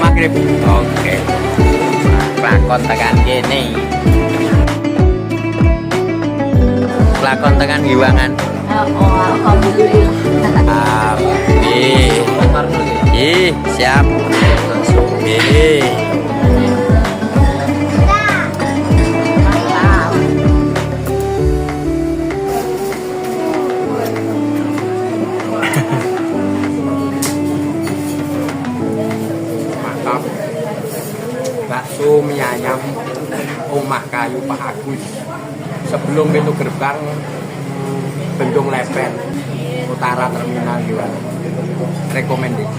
Maghrib. Oke. Lakon tekan kene. Lakon tekan Giwangan. Alhamdulillah. Siap. Mantap. Bakso mie ayam Omah Kayu Pak Agus. Sebelum pintu gerbang Bendung Lepen Utara Terminal Giwangan. Recommended.